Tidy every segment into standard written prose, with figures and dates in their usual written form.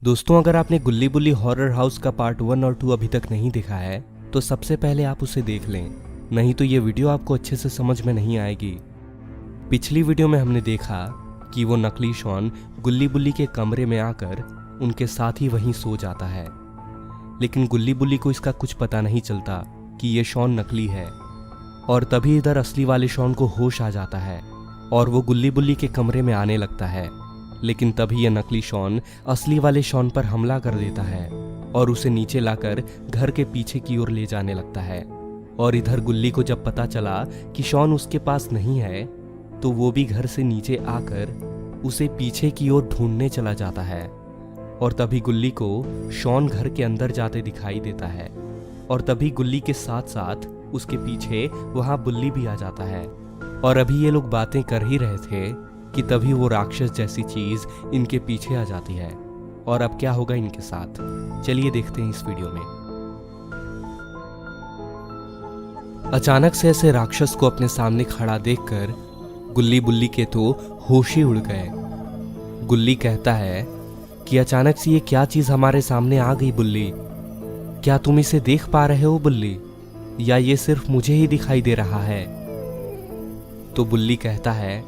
दोस्तों, अगर आपने गुल्ली बुल्ली हॉरर हाउस का पार्ट 1 और 2 अभी तक नहीं देखा है तो सबसे पहले आप उसे देख लें, नहीं तो ये वीडियो आपको अच्छे से समझ में नहीं आएगी। पिछली वीडियो में हमने देखा कि वो नकली शॉन गुल्ली बुल्ली के कमरे में आकर उनके साथ ही वहीं सो जाता है, लेकिन गुल्ली बुल्ली को इसका कुछ पता नहीं चलता कि ये शॉन नकली है। और तभी इधर असली वाले शॉन को होश आ जाता है और वो गुल्ली बुल्ली के कमरे में आने लगता है, लेकिन तभी यह नकली शॉन असली वाले शॉन पर हमला कर देता है और उसे नीचे लाकर घर के पीछे की ओर ले जाने लगता है। और इधर गुल्ली को जब पता चला कि शॉन उसके पास नहीं है तो वो भी घर से नीचे आकर उसे पीछे की ओर ढूंढने चला जाता है। और तभी गुल्ली को शॉन घर के अंदर जाते दिखाई देता है और तभी गुल्ली के साथ साथ उसके पीछे वहां बुल्ली भी आ जाता है। और अभी ये लोग बातें कर ही रहे थे कि तभी वो राक्षस जैसी चीज इनके पीछे आ जाती है। और अब क्या होगा इनके साथ, चलिए देखते हैं इस वीडियो में। अचानक से ऐसे राक्षस को अपने सामने खड़ा देखकर गुल्ली बुल्ली के तो होश ही उड़ गए। गुल्ली कहता है कि अचानक से ये क्या चीज हमारे सामने आ गई बुल्ली, क्या तुम इसे देख पा रहे हो बुल्ली, या ये सिर्फ मुझे ही दिखाई दे रहा है? तो बुल्ली कहता है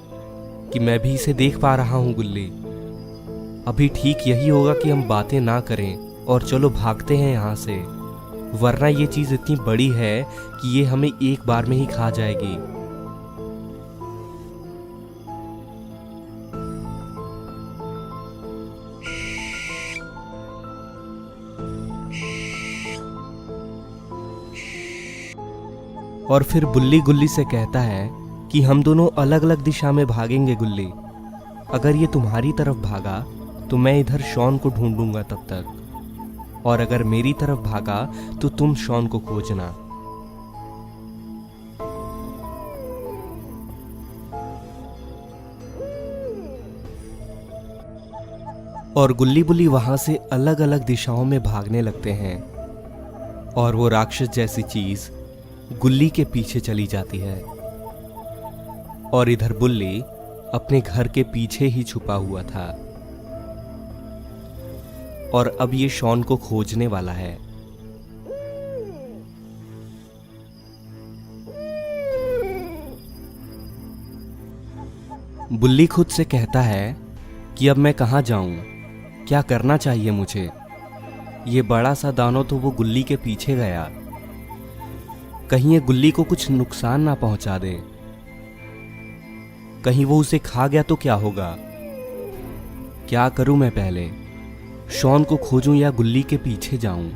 कि मैं भी इसे देख पा रहा हूं गुल्ली। अभी ठीक यही होगा कि हम बातें ना करें और चलो भागते हैं यहां से, वरना ये चीज इतनी बड़ी है कि ये हमें एक बार में ही खा जाएगी। और फिर बुल्ली गुल्ली से कहता है कि हम दोनों अलग अलग दिशा में भागेंगे गुल्ली। अगर ये तुम्हारी तरफ भागा तो मैं इधर शॉन को ढूंढूंगा तब तक, और अगर मेरी तरफ भागा तो तुम शॉन को खोजना। और गुल्ली बुल्ली वहां से अलग अलग दिशाओं में भागने लगते हैं और वो राक्षस जैसी चीज गुल्ली के पीछे चली जाती है। और इधर बुल्ली अपने घर के पीछे ही छुपा हुआ था और अब ये शॉन को खोजने वाला है। बुल्ली खुद से कहता है कि अब मैं कहां जाऊं, क्या करना चाहिए मुझे। ये बड़ा सा दानव तो वो गुल्ली के पीछे गया, कहीं ये गुल्ली को कुछ नुकसान ना पहुंचा दे, कहीं वो उसे खा गया तो क्या होगा। क्या करूं मैं, पहले शॉन को खोजूं या गुल्ली के पीछे जाऊं।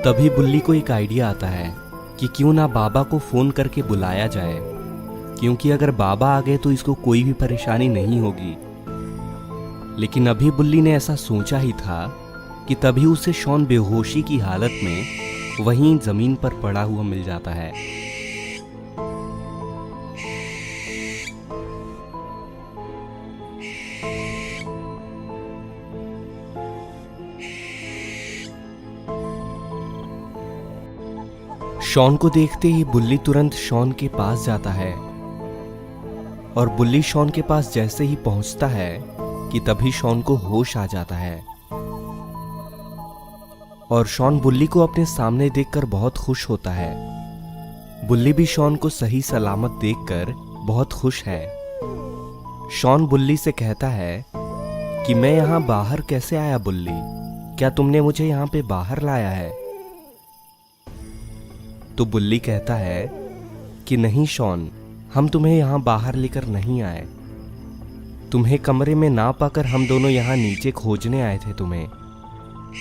तभी बुल्ली को एक आइडिया आता है कि क्यों ना बाबा को फोन करके बुलाया जाए, क्योंकि अगर बाबा आ गए तो इसको कोई भी परेशानी नहीं होगी। लेकिन अभी बुल्ली ने ऐसा सोचा ही था कि तभी उसे शॉन बेहोशी की हालत में वहीं जमीन पर पड़ा हुआ मिल जाता है। शॉन को देखते ही बुल्ली तुरंत शॉन के पास जाता है और बुल्ली शॉन के पास जैसे ही पहुंचता है कि तभी शॉन को होश आ जाता है। और शॉन बुल्ली को अपने सामने देखकर बहुत खुश होता है। बुल्ली भी शॉन को सही सलामत देखकर बहुत खुश है। शॉन बुल्ली से कहता है कि मैं यहां बाहर कैसे आया बुल्ली, क्या तुमने मुझे यहां पे बाहर लाया है? तो बुल्ली कहता है कि नहीं शॉन, हम तुम्हें यहां बाहर लेकर नहीं आए, तुम्हें कमरे में ना पाकर हम दोनों यहां नीचे खोजने आए थे तुम्हें,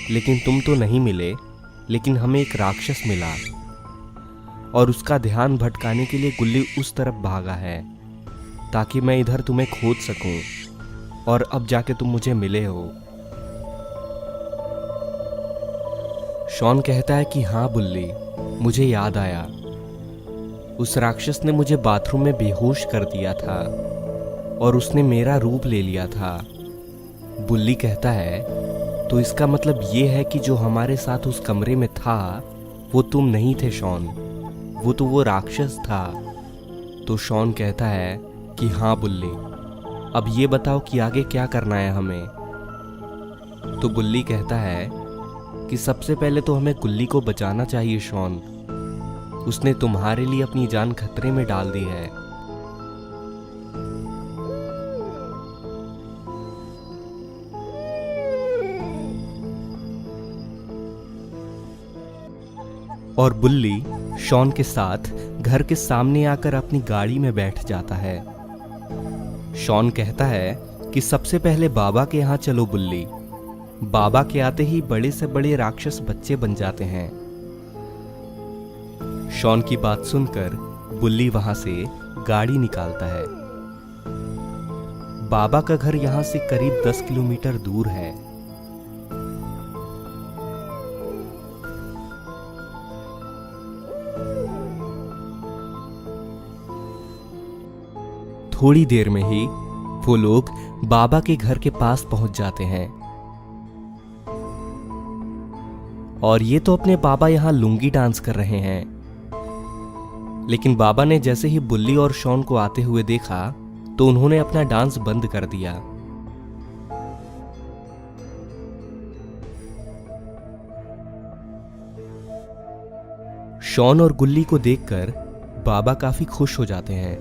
लेकिन तुम तो नहीं मिले, लेकिन हमें एक राक्षस मिला और उसका ध्यान भटकाने के लिए गुल्ली उस तरफ भागा है ताकि मैं इधर तुम्हें खोज सकूं और अब जाके तुम मुझे मिले हो। शॉन कहता है कि हाँ बुल्ली, मुझे याद आया, उस राक्षस ने मुझे बाथरूम में बेहोश कर दिया था और उसने मेरा रूप ले लिया था। बुल्ली कहता है तो इसका मतलब ये है कि जो हमारे साथ उस कमरे में था वो तुम नहीं थे शॉन, वो तो वो राक्षस था। तो शॉन कहता है कि हाँ बुल्ली, अब ये बताओ कि आगे क्या करना है हमें। तो बुल्ली कहता है कि सबसे पहले तो हमें गुल्ली को बचाना चाहिए शॉन, उसने तुम्हारे लिए अपनी जान खतरे में डाल दी है। और बुल्ली शॉन के साथ घर के सामने आकर अपनी गाड़ी में बैठ जाता है। शॉन कहता है कि सबसे पहले बाबा के यहाँ चलो बुल्ली। बाबा के आते ही बड़े से बड़े राक्षस बच्चे बन जाते हैं। शॉन की बात सुनकर बुल्ली वहां से गाड़ी निकालता है। बाबा का घर यहां से करीब 10 किलोमीटर दूर है। थोड़ी देर में ही वो लोग बाबा के घर के पास पहुंच जाते हैं। और ये तो अपने बाबा यहां लुंगी डांस कर रहे हैं। लेकिन बाबा ने जैसे ही बुल्ली और शॉन को आते हुए देखा तो उन्होंने अपना डांस बंद कर दिया। शॉन और गुल्ली को देखकर बाबा काफी खुश हो जाते हैं।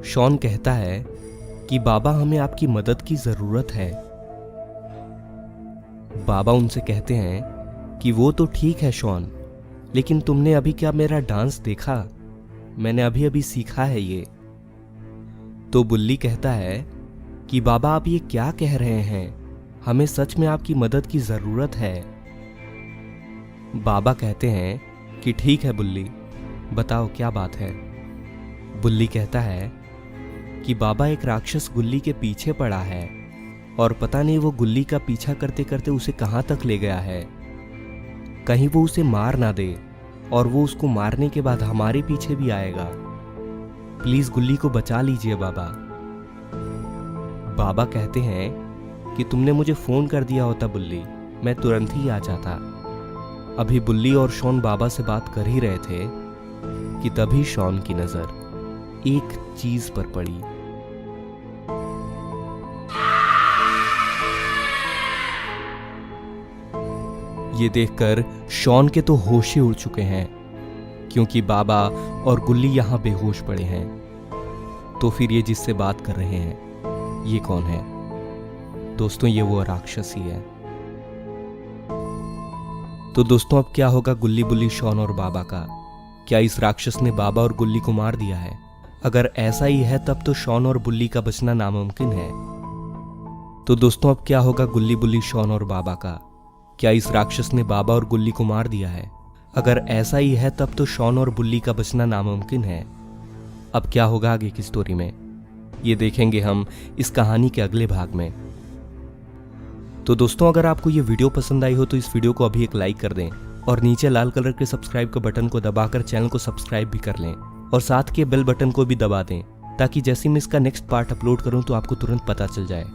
शॉन कहता है कि बाबा हमें आपकी मदद की जरूरत है। बाबा उनसे कहते हैं कि वो तो ठीक है शॉन, लेकिन तुमने अभी क्या मेरा डांस देखा? मैंने अभी अभी सीखा है ये। तो बुल्ली कहता है कि बाबा आप ये क्या कह रहे हैं, हमें सच में आपकी मदद की जरूरत है। बाबा कहते हैं कि ठीक है बुल्ली, बताओ क्या बात है। बुल्ली कहता है कि बाबा एक राक्षस गुल्ली के पीछे पड़ा है और पता नहीं वो गुल्ली का पीछा करते करते उसे कहां तक ले गया है। कहीं वो उसे मार ना दे और वो उसको मारने के बाद हमारे पीछे भी आएगा। प्लीज गुल्ली को बचा लीजिए बाबा। बाबा कहते हैं कि तुमने मुझे फोन कर दिया होता बुल्ली, मैं तुरंत ही आ जाता। अभी बुल्ली और शॉन बाबा से बात कर ही रहे थे कि तभी शॉन की नजर एक चीज पर पड़ी। ये देखकर शॉन के तो होश ही उड़ चुके हैं, क्योंकि बाबा और गुल्ली यहां बेहोश पड़े हैं। तो फिर ये जिससे बात कर रहे हैं ये कौन है? दोस्तों ये वो राक्षस ही है। तो दोस्तों अब क्या होगा गुल्ली, बुल्ली, शॉन और बाबा का? क्या इस राक्षस ने बाबा और गुल्ली को मार दिया है? अगर ऐसा ही है तब तो शॉन और बुल्ली का बचना नामुमकिन है। तो दोस्तों अब क्या होगा गुल्ली, बुल्ली, शॉन और बाबा का? क्या इस राक्षस ने बाबा और गुल्ली को मार दिया है? अगर ऐसा ही है तब तो शॉन और बुल्ली का बचना नामुमकिन है। अब क्या होगा आगे की स्टोरी में, ये देखेंगे हम इस कहानी के अगले भाग में। तो दोस्तों अगर आपको ये वीडियो पसंद आई हो तो इस वीडियो को अभी एक लाइक कर दें और नीचे लाल कलर के सब्सक्राइब के बटन को दबाकर चैनल को सब्सक्राइब भी कर लें और साथ के बेल बटन को भी दबा दें ताकि जैसे मैं इसका नेक्स्ट पार्ट अपलोड करूं तो आपको तुरंत पता चल जाए।